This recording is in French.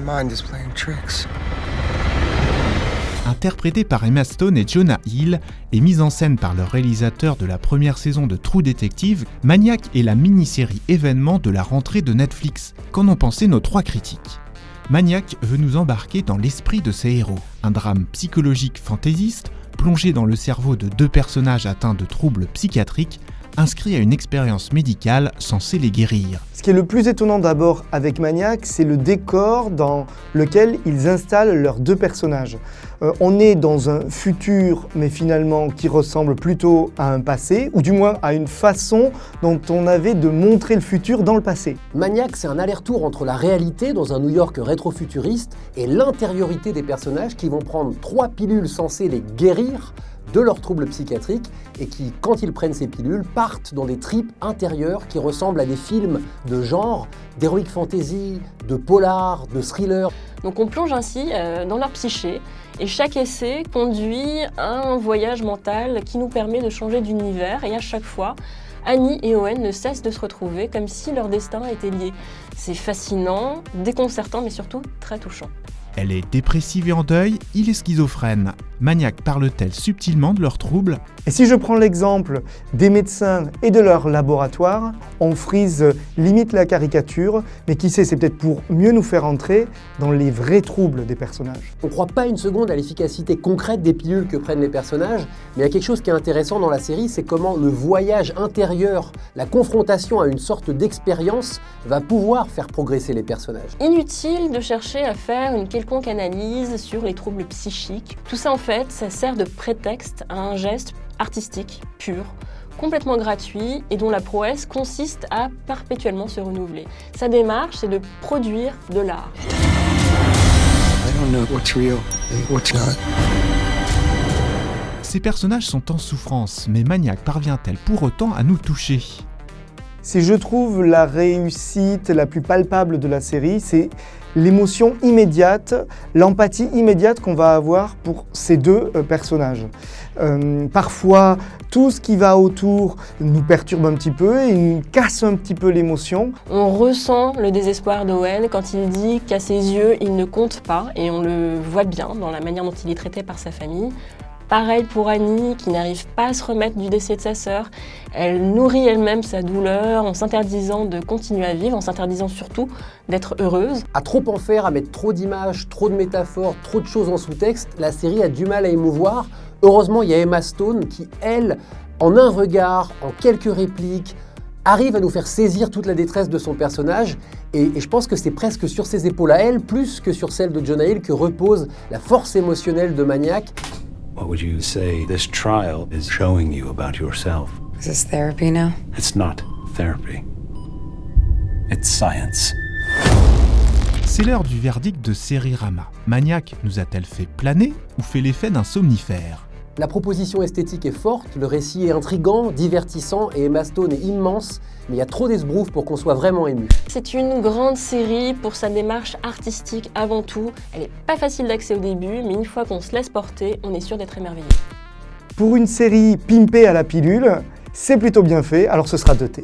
mind is playing tricks. Interprété par Emma Stone et Jonah Hill et mise en scène par le réalisateur de la première saison de True Detective, Maniac est la mini-série événement de la rentrée de Netflix. Qu'en ont pensé nos 3 critiques ? Maniac veut nous embarquer dans l'esprit de ses héros, un drame psychologique fantaisiste, plongé dans le cerveau de 2 personnages atteints de troubles psychiatriques, inscrits à une expérience médicale censée les guérir. Ce qui est le plus étonnant d'abord avec Maniac, c'est le décor dans lequel ils installent leurs 2 personnages. On est dans un futur, mais finalement qui ressemble plutôt à un passé, ou du moins à une façon dont on avait de montrer le futur dans le passé. Maniac, c'est un aller-retour entre la réalité dans un New York rétro-futuriste et l'intériorité des personnages qui vont prendre 3 pilules censées les guérir de leurs troubles psychiatriques et qui, quand ils prennent ces pilules, partent dans des tripes intérieures qui ressemblent à des films de genre, d'heroic fantasy, de polar, de thriller. Donc on plonge ainsi dans leur psyché et chaque essai conduit à un voyage mental qui nous permet de changer d'univers et à chaque fois, Annie et Owen ne cessent de se retrouver comme si leur destin était lié. C'est fascinant, déconcertant mais surtout très touchant. Elle est dépressive et en deuil, il est schizophrène. Maniac parle-t-elle subtilement de leurs troubles ? Et si je prends l'exemple des médecins et de leur laboratoire, on frise limite la caricature, mais qui sait, c'est peut-être pour mieux nous faire entrer dans les vrais troubles des personnages. On ne croit pas une seconde à l'efficacité concrète des pilules que prennent les personnages, mais il y a quelque chose qui est intéressant dans la série, c'est comment le voyage intérieur, la confrontation à une sorte d'expérience va pouvoir faire progresser les personnages. Inutile de chercher à faire une quelconque analyse sur les troubles psychiques. Tout ça en fait, ça sert de prétexte à un geste artistique, pur, complètement gratuit et dont la prouesse consiste à perpétuellement se renouveler. Sa démarche, c'est de produire de l'art. I don't know what's real and what's not. Ces personnages sont en souffrance, mais Maniac parvient-elle pour autant à nous toucher ? C'est, je trouve, la réussite la plus palpable de la série, c'est l'émotion immédiate, l'empathie immédiate qu'on va avoir pour ces 2 personnages. Parfois, tout ce qui va autour nous perturbe un petit peu et nous casse un petit peu l'émotion. On ressent le désespoir d'Owen quand il dit qu'à ses yeux, il ne compte pas et on le voit bien dans la manière dont il est traité par sa famille. Pareil pour Annie, qui n'arrive pas à se remettre du décès de sa sœur. Elle nourrit elle-même sa douleur en s'interdisant de continuer à vivre, en s'interdisant surtout d'être heureuse. À trop en faire, à mettre trop d'images, trop de métaphores, trop de choses en sous-texte, la série a du mal à émouvoir. Heureusement, il y a Emma Stone qui, elle, en un regard, en quelques répliques, arrive à nous faire saisir toute la détresse de son personnage. Et je pense que c'est presque sur ses épaules à elle, plus que sur celles de Jonah Hill, que repose la force émotionnelle de Maniac. What would you say this trial is showing you about yourself? Is this therapy now? It's not therapy. It's science. C'est l'heure du verdict de Sérirama. Maniac nous a-t-elle fait planer ou fait l'effet d'un somnifère ? La proposition esthétique est forte, le récit est intriguant, divertissant et Emma Stone est immense, mais il y a trop d'esbrouffe pour qu'on soit vraiment ému. C'est une grande série pour sa démarche artistique avant tout. Elle n'est pas facile d'accès au début, mais une fois qu'on se laisse porter, on est sûr d'être émerveillé. Pour une série pimpée à la pilule, c'est plutôt bien fait, alors ce sera 2T.